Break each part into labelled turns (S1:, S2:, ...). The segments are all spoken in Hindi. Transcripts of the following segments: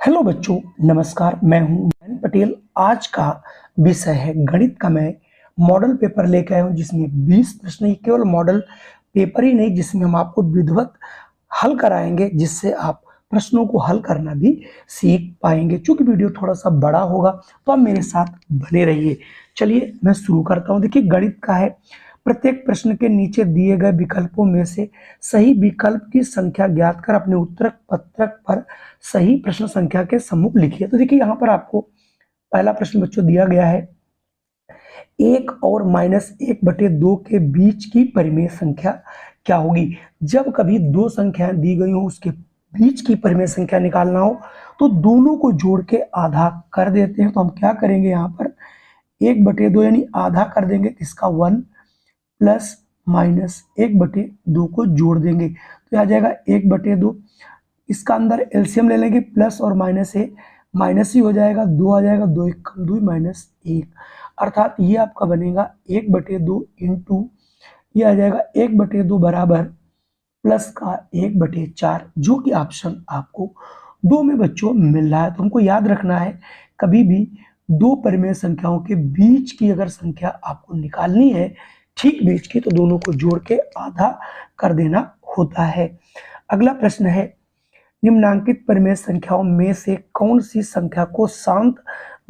S1: हेलो बच्चों, नमस्कार। मैं हूं मैन पटेल। आज का विषय है गणित का। मैं मॉडल पेपर लेकर आया हूं जिसमें 20 प्रश्न ही, केवल मॉडल पेपर ही नहीं, जिसमें हम आपको विधिवत हल कराएंगे, जिससे आप प्रश्नों को हल करना भी सीख पाएंगे। चूंकि वीडियो थोड़ा सा बड़ा होगा तो आप मेरे साथ बने रहिए। चलिए मैं शुरू करता हूं। देखिए, गणित का है। प्रत्येक प्रश्न के नीचे दिए गए विकल्पों में से सही विकल्प की संख्या ज्ञात कर अपने उत्तर पत्रक पर सही प्रश्न संख्या के सम्मुख लिखिए। तो देखिए, यहाँ पर आपको पहला प्रश्न बच्चों दिया गया है, 1 और -1/2 के बीच की परिमेय संख्या क्या होगी। जब कभी दो संख्याएं दी गई हो, उसके बीच की परिमेय संख्या निकालना हो तो दोनों को जोड़ के आधा कर देते हैं। तो हम क्या करेंगे, यहाँ पर 1/2 यानी आधा कर देंगे, इसका 1 प्लस माइनस 1/2 को जोड़ देंगे तो आ जाएगा 1/2। इसका अंदर एलसीएम ले लेंगे, प्लस और माइनस है, माइनस ही हो जाएगा, 2 आ जाएगा, 2 1 कम 2 -1, अर्थात ये आपका बनेगा 1/2 इंटू ये आ जाएगा 1/2 बराबर प्लस का 1/4, जो कि ऑप्शन आपको 2 में बच्चों मिल रहा है। तो हमको याद रखना है, कभी भी दो परिमेय संख्याओं के बीच की अगर संख्या आपको निकालनी है, ठीक बीच की, तो दोनों को जोड़ के आधा कर देना होता है। अगला प्रश्न है, निम्नांकित परिमेय संख्याओं में से कौन सी संख्या को शांत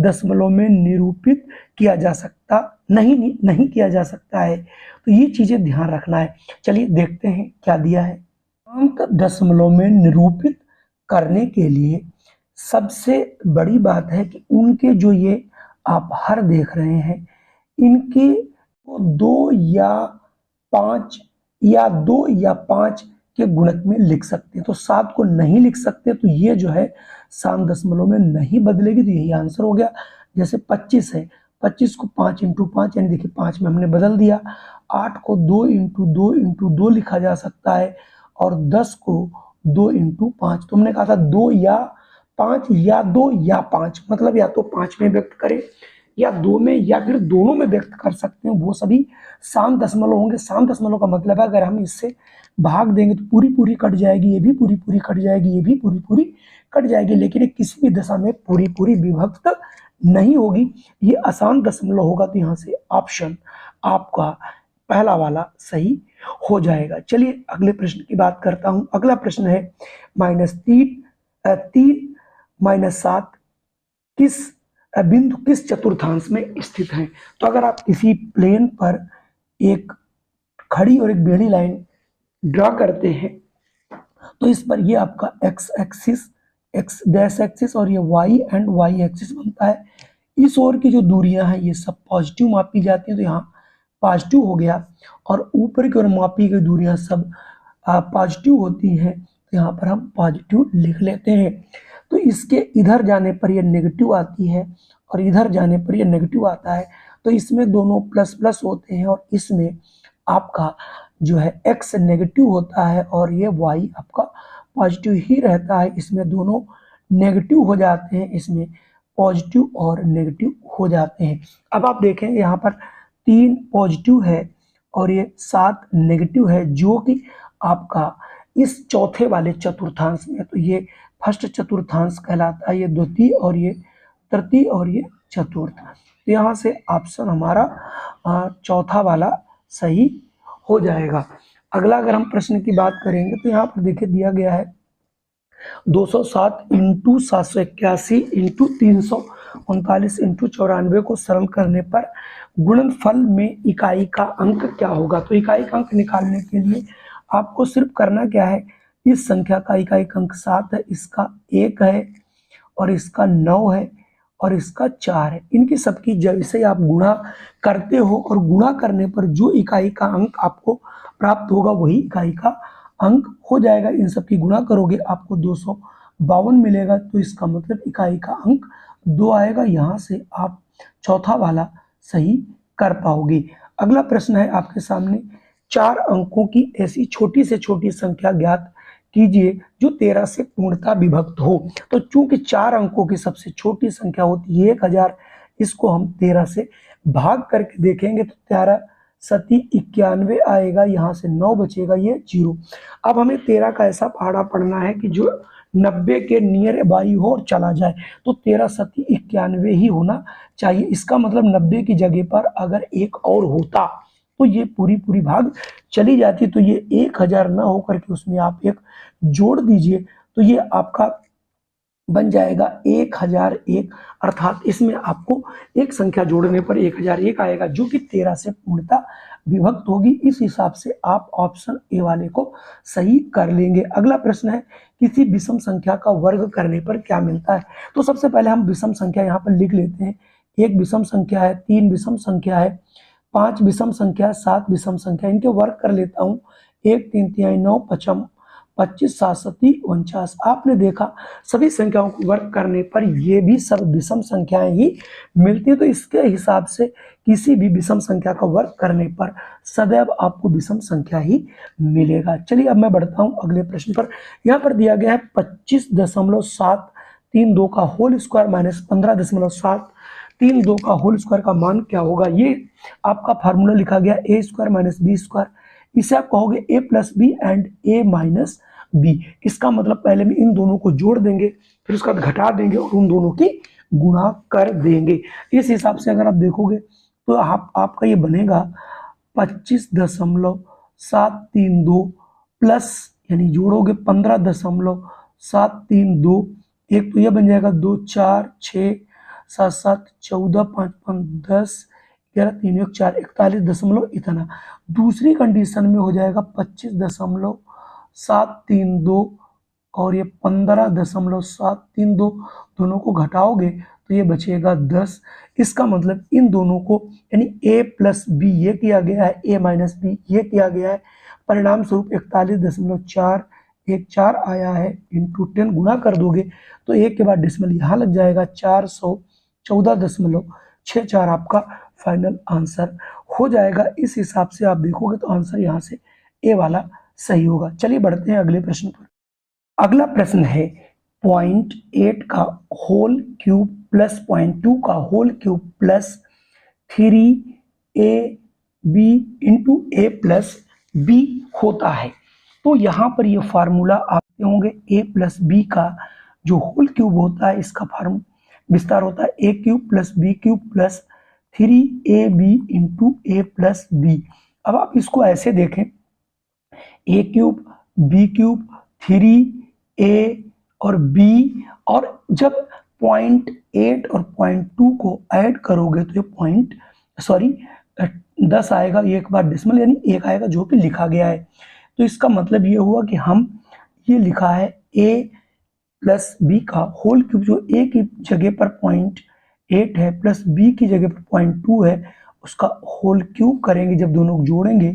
S1: दशमलव में निरूपित किया जा सकता नहीं किया जा सकता है। तो ये चीजें ध्यान रखना है। चलिए देखते हैं क्या दिया है। शांत दशमलव में निरूपित करने के लिए सबसे बड़ी बात है कि उनके जो ये आप हर देख रहे हैं, इनके 2 या 5 या 2 या 5 के गुणक में लिख सकते हैं। तो 7 को नहीं लिख सकते, तो ये जो है शांत दशमलव में नहीं बदलेगी। तो यही आंसर हो गया। जैसे 25 है, 25 को 5 इंटू 5 यानी देखिए 5 में हमने बदल दिया। 8 को 2 इंटू 2 इंटू 2 लिखा जा सकता है, और 10 को 2 इंटू 5। तो हमने कहा था 2 या 5 या 2 या 5, मतलब या तो 5 में व्यक्त करें या 2 में या फिर दोनों में व्यक्त कर सकते हैं, वो सभी शांत दशमलव होंगे। शांत दशमलव का मतलब है अगर हम इससे भाग देंगे तो पूरी पूरी कट जाएगी, ये भी पूरी पूरी कट जाएगी, ये भी पूरी पूरी कट जाएगी, लेकिन ये किसी भी दशा में पूरी पूरी विभक्त नहीं होगी, ये अशांत दशमलव होगा। तो यहाँ से ऑप्शन आपका पहला वाला सही हो जाएगा। चलिए अगले प्रश्न की बात करता हूं। अगला प्रश्न है, -3 -7 किस बिंदु किस चतुर्थांश में स्थित है। तो अगर आप किसी प्लेन पर एक खड़ी और एक टेढ़ी लाइन ड्रा करते हैं, तो इस पर ये आपका x axis, x dash axis, और ये वाई एंड वाई एक्सिस बनता है। इस ओर की जो दूरियां हैं ये सब पॉजिटिव मापी जाती हैं, तो यहाँ पॉजिटिव हो गया, और ऊपर की ओर मापी गई दूरियां सब पॉजिटिव होती हैं, तो यहाँ पर हम पॉजिटिव लिख लेते हैं। तो इसके इधर जाने पर ये नेगेटिव आती है और इधर जाने पर ये नेगेटिव आता है, तो इसमें दोनों प्लस प्लस होते हैं, और इसमें आपका जो है x नेगेटिव होता है और ये y आपका पॉजिटिव ही रहता है। इसमें दोनों नेगेटिव हो जाते हैं, इसमें पॉजिटिव और नेगेटिव हो जाते हैं। अब आप देखेंगे यहाँ पर 3 पॉजिटिव है और ये 7 नेगेटिव है, जो कि आपका इस चौथे वाले चतुर्थांश में, तो ये फर्स्ट चतुर्थांश कहलाता है, ये द्वितीय और ये तृतीय और ये चतुर्थ। तो यहाँ से ऑप्शन हमारा चौथा वाला सही हो जाएगा। अगला अगर हम प्रश्न की बात करेंगे तो यहाँ पर देखिए दिया गया है 207 इंटू 781 इंटू 339 इंटू 94 को सरल करने पर गुणनफल में इकाई का अंक क्या होगा। तो इकाई का अंक निकालने के लिए आपको सिर्फ करना क्या है, इस संख्या का इकाई का अंक 7 है, इसका 1 है और इसका 9 है और इसका 4 है। इनकी सबकी जैसे आप गुणा करते हो और गुणा करने पर जो इकाई का अंक आपको प्राप्त होगा वही इकाई का अंक हो जाएगा। इन सबकी गुणा करोगे आपको 252 मिलेगा, तो इसका मतलब इकाई का अंक 2 आएगा। यहाँ से आप चौथा वाला सही कर पाओगे। अगला प्रश्न है आपके सामने, 4 अंकों की ऐसी छोटी से छोटी संख्या ज्ञात कीजिए जो 13 से पूर्णतः विभक्त हो। तो चूंकि 4 अंकों की सबसे छोटी संख्या होती है 1000, इसको हम 13 से भाग करके देखेंगे तो 13 सती 91 आएगा, यहाँ से 9 बचेगा, ये 0। अब हमें 13 का ऐसा पहाड़ा पढ़ना है कि जो 90 के नियर बाई हो और चला जाए तो 13 सती 91 ही होना चाहिए। इसका मतलब 90 की जगह पर अगर एक और होता तो ये पूरी पूरी भाग चली जाती, तो ये 1000 ना होकर के उसमें आप एक जोड़ दीजिए तो ये आपका बन जाएगा 1001। अर्थात इसमें आपको एक संख्या जोड़ने पर 1001 आएगा जो कि 13 से पूर्णतः विभक्त होगी। इस हिसाब से आप ऑप्शन ए वाले को सही कर लेंगे। अगला प्रश्न है किसी विषम संख्या का वर्ग करने पर क्या मिलता है। तो सबसे पहले हम विषम संख्या यहाँ पर लिख लेते हैं। एक विषम संख्या है, 3 विषम संख्या है, 5 विषम संख्या, 7 विषम संख्या। इनके वर्ग कर लेता हूँ। 1 3 तिहाई 9 पचम 25 7 सती 49। आपने देखा सभी संख्याओं को वर्ग करने पर ये भी सब विषम संख्याएं ही मिलती है, तो इसके हिसाब से किसी भी विषम संख्या का वर्ग करने पर सदैव आपको विषम संख्या ही मिलेगा। चलिए अब मैं बढ़ता हूं अगले प्रश्न पर। यहाँ पर दिया गया है 25.732 का होल स्क्वायर माइनस 15.732 का होल स्क्वायर का मान क्या होगा। ये आपका फार्मूला लिखा गया A square minus B square. इसे आप कहोगे A plus B and A minus B. इसका मतलब पहले में इन दोनों को जोड़ देंगे, फिर उसका घटा देंगे और उन दोनों की गुणा कर देंगे। इस हिसाब से अगर आप देखोगे तो आपका ये बनेगा 25.732 प्लस यानी जोड़ोगे 15.732। एक तो ये बन जाएगा 2 4 6 7 7 14 5 5 10 11 3 1 4 41 दशमलव इतना। दूसरी कंडीशन में हो जाएगा 25.732 और ये 15.732। दोनों को घटाओगे तो ये बचेगा 10। इसका मतलब इन दोनों को यानी a प्लस बी ये किया गया है, a माइनस बी ये किया गया है। परिणाम स्वरूप 41.414 आया है। इंटू 10 गुणा कर दोगे तो एक के बाद डिसमल यहाँ लग जाएगा 414.64 आपका फाइनल आंसर हो जाएगा। इस हिसाब से आप देखोगे तो आंसर यहाँ से ए वाला सही होगा। चलिए बढ़ते हैं अगले प्रश्न पर। अगला प्रश्न है 0.8 का होल क्यूब प्लस 0.2 का whole cube plus 3ab into A plus B होता है। तो यहाँ पर ये फार्मूला आपके होंगे ए प्लस बी का जो होल क्यूब होता है इसका फार्मूला विस्तार होता है A cube plus B cube plus 3ab into A plus B. अब आप इसको ऐसे देखें ए क्यूब बी क्यूब 3a और b, और जब 0.8 और 0.2 को ऐड करोगे तो ये 10 आएगा, ये एक बार डेसिमल यानी 1 आएगा जो कि लिखा गया है। तो इसका मतलब ये हुआ कि हम ये लिखा है a प्लस बी का होल क्यूब जो a की जगह पर 0.8 है प्लस b की जगह पर 0.2 है उसका होल क्यूब करेंगे। जब दोनों को जोड़ेंगे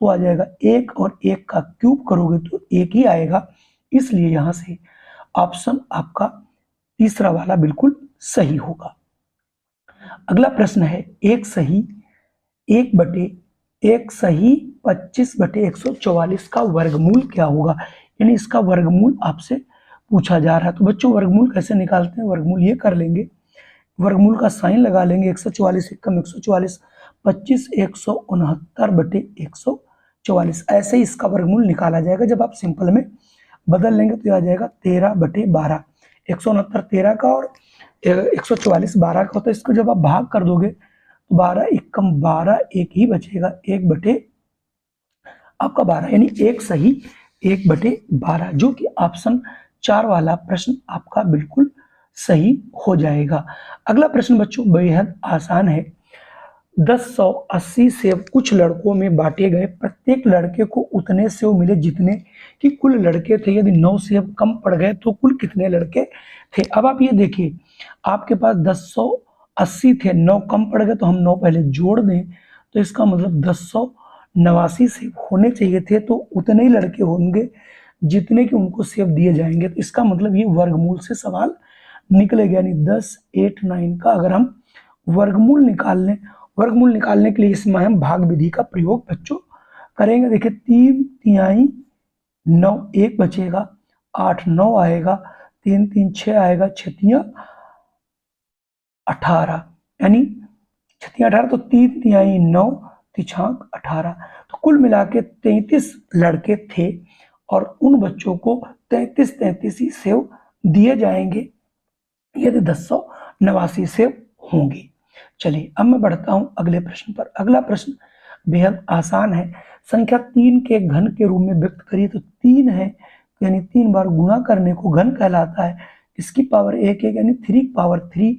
S1: तो आ जाएगा 1 और 1 का क्यूब करोगे तो 1 ही आएगा। इसलिए यहाँ से ऑप्शन आपका तीसरा वाला बिल्कुल सही होगा। अगला प्रश्न है एक सही 25/144 का वर्गमूल क्या होगा। यानी इसका वर्गमूल आपसे पूछा जा रहा है। तो बच्चों वर्गमूल कैसे निकालते हैं। वर्गमूल ये कर लेंगे, वर्गमूल का साइन लगा लेंगे। 144 कम 144 25 169/144 ऐसे ही इसका वर्गमूल निकाला जाएगा। जब आप सिंपल में बदल लेंगे तो आ जाएगा 13/12। 169 13 का और 144 12 का होता है। इसको जब आप भाग कर दोगे तो 12 1 कम 12 एक ही बचेगा 1/12 यानी एक सही 1/12 जो कि ऑप्शन 4 वाला प्रश्न आपका बिल्कुल सही हो जाएगा। अगला प्रश्न बच्चों बेहद आसान है। 1080 सेब कुछ लड़कों में बांटे गए, प्रत्येक लड़के को उतने सेब मिले जितने कि कुल लड़के थे। यदि 9 सेब कम पड़ गए तो कुल कितने लड़के थे। अब आप ये देखिए आपके पास 1080 थे, 9 कम पड़ गए तो हम 9 पहले जोड़ दें तो इसका मतलब 1089 सेब होने चाहिए थे। तो उतने ही लड़के होंगे जितने कि उनको सेब दिए जाएंगे। तो इसका मतलब ये वर्गमूल से सवाल निकलेगा। यानी 10 8 9 का अगर हम वर्गमूल निकाल लें, वर्गमूल निकालने के लिए इसमें हम भाग विधि का प्रयोग बच्चों करेंगे। देखिए 3 तिहाई 9 1 बचेगा, 8 9 आएगा, 3 3 6 आएगा, 6 3 18 यानी 6 3 18 तो 3 तिहाई 9 3 18। तो कुल मिला के 33 लड़के थे और उन बच्चों को 33 ही सेव दिए जाएंगे यदि 1089 सेव होंगे। चलिए अब मैं बढ़ता हूं अगले प्रश्न पर। अगला प्रश्न बेहद आसान है। संख्या 3 के घन के रूप में व्यक्त करिए, तो 3 है यानी 3 बार गुणा करने को घन कहलाता है। इसकी पावर 1 है यानी 3 पावर 3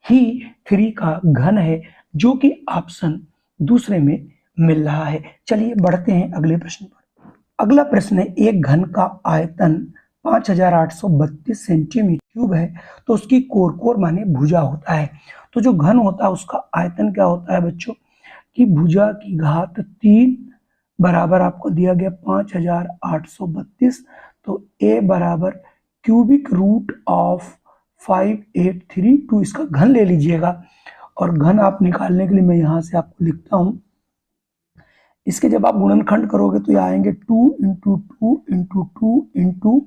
S1: ही 3 का घन है, जो कि ऑप्शन दूसरे में मिल रहा है। चलिए बढ़ते हैं अगले प्रश्न पर। अगला प्रश्न है, एक घन का आयतन 5832 सेंटीमीटर क्यूब है, तो उसकी कोर माने भुजा होता है। तो जो घन होता है उसका आयतन क्या होता है बच्चों, कि भुजा की घात 3 बराबर आपको दिया गया 5832, तो a बराबर क्यूबिक रूट ऑफ 5832 इसका घन ले लीजिएगा। और घन आप निकालने के लिए मैं यहाँ से आपको लिखता हूँ। इसके जब आप गुणनखंड करोगे तो ये आएंगे 2 into 2 into 2 into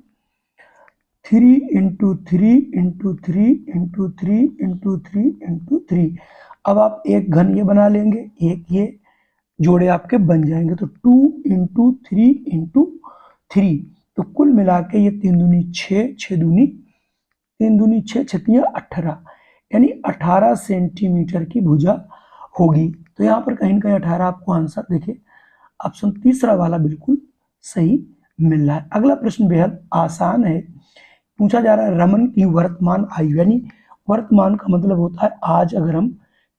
S1: 3 into 3 into 3 into 3 into 3 into 3। अब आप एक घन ये बना लेंगे, एक ये जोड़े आपके बन जाएंगे, तो 2 इंटू 3 इंटू 3, तो कुल मिला के ये 3 दूनी 6, 6 दूनी 3 दूनी 6, 6 18, यानी 18 सेंटीमीटर की भुजा होगी। तो यहाँ पर कहीं ना कहीं 18 आपको आंसर देखिए ऑप्शन तीसरा वाला बिल्कुल सही मिल रहा है। अगला प्रश्न बेहद आसान है। पूछा जा रहा है रमन की वर्तमान आयु, यानी वर्तमान का मतलब होता है आज। अगर हम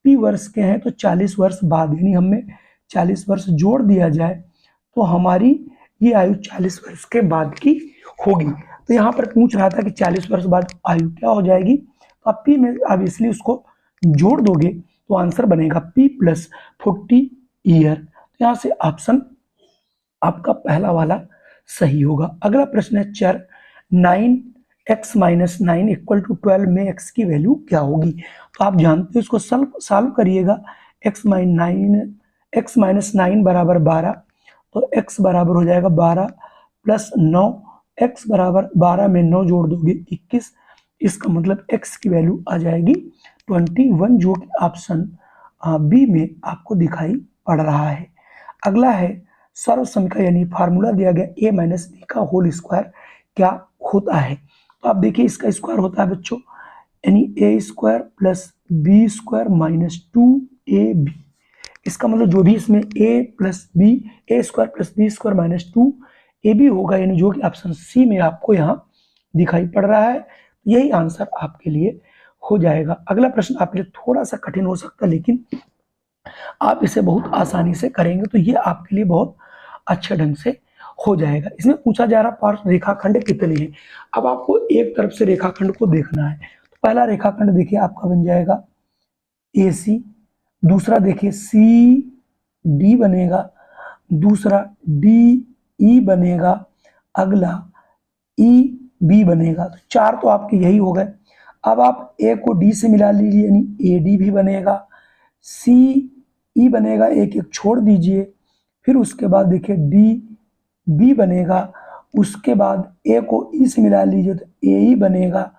S1: पी वर्ष के हैं तो 40 वर्ष बाद, यानी हमें 40 वर्ष जोड़ दिया जाए तो हमारी ये आयु 40 वर्ष के बाद की होगी। तो यहाँ पर पूछ रहा था कि 40 वर्ष बाद आयु क्या हो जाएगी, तो आप पी में अब इसलिए उसको जोड़ दोगे तो आंसर बनेगा पी प्लस 40 ईयर। तो यहाँ से ऑप्शन आपका पहला वाला सही होगा। अगला प्रश्न है चर 9x माइनस 9 इक्वल टू 12 में x की वैल्यू क्या होगी। तो आप जानते हो इसको सॉल्व करिएगा। x माइनस 9 बराबर 12, तो x बराबर हो जाएगा 12 प्लस 9, x बराबर 12 में 9 जोड़ दोगे 21, इसका मतलब x की वैल्यू आ जाएगी 21, जो कि ऑप्शन बी में आपको दिखाई पड़ रहा है। अगला है सर्व समीकरण, यानी फार्मूला दिया गया a माइनस बी का होल स्क्वायर क्या होता है। तो आप देखिए इसका स्क्वायर होता है बच्चों, यानी a square plus B square minus 2ab। इसका मतलब जो भी इसमें a plus B, A square plus B square minus 2ab होगा, यानी जो कि ऑप्शन सी में आपको यहाँ दिखाई पड़ रहा है। यही आंसर आपके लिए हो जाएगा। अगला प्रश्न आपके लिए थोड़ा सा कठिन हो सकता है, लेकिन आप इसे बहुत आसानी से करेंगे तो ये आपके लिए बहुत अच्छे ढंग से हो जाएगा। इसमें पूछा जा रहा पार्श्व रेखाखंड कितने हैं। अब आपको एक तरफ से रेखाखंड को देखना है। तो पहला रेखाखंड देखिए आपका बन जाएगा AC, दूसरा देखिए CD बनेगा, दूसरा DE बनेगा, अगला EB बनेगा। तो 4 तो आपके यही हो गए। अब आप A को D से मिला लीजिए, यानी AD भी बनेगा, CE बनेगा, एक छोड़ दीजिए, फिर उसके बाद देखिए DB बनेगा, उसके बाद A को E से मिला लीजिए तो AE बनेगा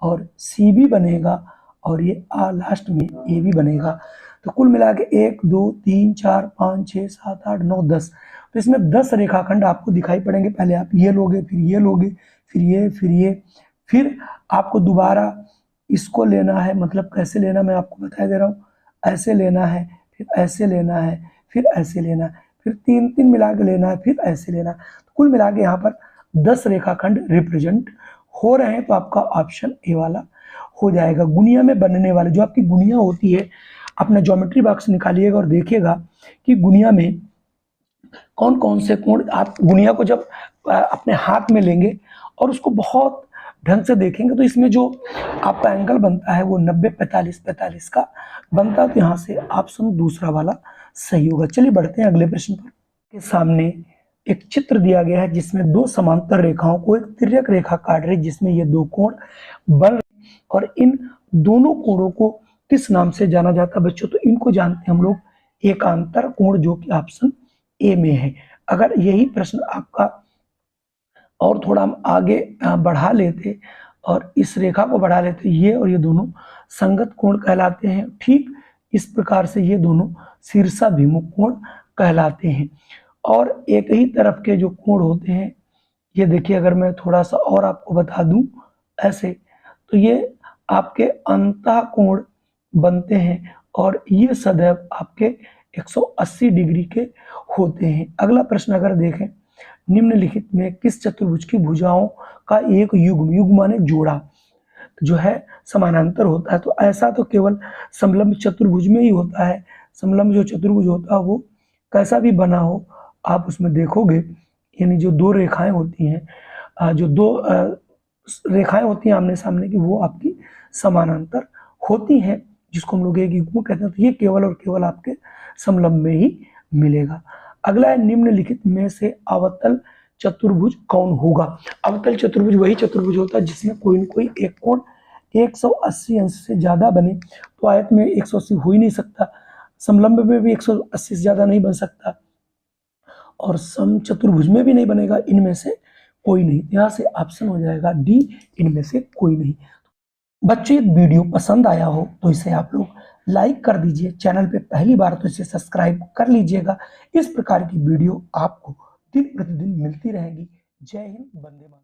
S1: और CB बनेगा, और ये लास्ट में AB बनेगा। तो कुल मिला के 1 2 3 4 5 6 7 8 9 10। तो इसमें 10 रेखाखंड आपको दिखाई पड़ेंगे। पहले आप ये लोगे, फिर ये लोगे, फिर ये, फिर आपको दोबारा इसको लेना है। मतलब कैसे लेना मैं आपको बता दे रहा हूँ, ऐसे लेना है, फिर ऐसे लेना है, फिर ऐसे लेना है, फिर 3 मिला के लेना है, फिर ऐसे लेना है। तो कुल मिला के यहाँ पर 10 रेखाखंड रिप्रेजेंट हो रहे हैं। तो आपका ऑप्शन ए वाला हो जाएगा। गुनिया में बनने वाले, जो आपकी गुनिया होती है, अपना ज्योमेट्री बॉक्स निकालिएगा और देखिएगा कि गुनिया में कौन कौन से कोण। आप गुनिया को जब अपने हाथ में लेंगे और उसको बहुत ढंग से देखेंगे तो इसमें जो आपका एंगल बनता है वो 90 45 45 का बनता है। तो यहाँ से ऑप्शन दूसरा वाला सही होगा। चलिए बढ़ते हैं अगले प्रश्न पर। के सामने एक चित्र दिया गया है जिसमें 2 समांतर रेखाओं को एक तिर्यक रेखा काट रही है, जिसमें ये 2 कोण बन रहे, और इन दोनों कोणों को किस नाम से जाना जाता है बच्चों। तो इनको जानते हैं हम लोग एकांतर कोण, जो कि ऑप्शन ए में है। अगर यही प्रश्न आपका और थोड़ा हम आगे बढ़ा लेते और इस रेखा को बढ़ा लेते, ये और ये दोनों संगत कोण कहलाते हैं। ठीक इस प्रकार से ये दोनों शीर्षाभिमुख कोण कहलाते हैं। और एक ही तरफ के जो कोण होते हैं ये देखिए, अगर मैं थोड़ा-सा और आपको बता दूँ ऐसे, तो ये आपके अंतःकोण बनते हैं और ये सदैव आपके 180 डिग्री के होते हैं। अगला प्रश्न अगर देखें, निम्नलिखित में किस चतुर्भुज की भुजाओं का एक युग्म, युग्म माने जोड़ा, जो है समानांतर होता है? तो ऐसा तो केवल समलंब चतुर्भुज में ही होता है। समलंब जो चतुर्भुज होता है वो कैसा भी बना हो, आप उसमें देखोगे, यानी जो दो रेखाएं होती हैं, जो दो रेखाएं होती हैं आमने सामने की, वो आपकी समानांतर होती हैं, जिसको हम लोग एक युग्म कहते हैं। तो ये केवल और केवल आपके समलंब में ही मिलेगा। अगला है, निम्नलिखित में से अवतल चतुर्भुज कौन होगा? अवतल चतुर्भुज वही चतुर्भुज होता है जिसमें कोई न कोई एक कोण 180 अंश से ज्यादा बने। तो आयत में 180 हो ही नहीं सकता, समलंब में भी 180 से ज्यादा नहीं बन सकता, और समचतुर्भुज में भी नहीं बनेगा। इनमें से कोई नहीं। यहाँ से ऑप्शन हो जाएगा डी, इनमें से कोई नहीं। बच्चों, ये वीडियो पसंद आया हो तो इसे आप लोग लाइक कर दीजिए। चैनल पे पहली बार तो इसे सब्सक्राइब कर लीजिएगा। इस प्रकार की वीडियो आपको दिन प्रतिदिन मिलती रहेगी। जय हिंद, वंदे मातरम।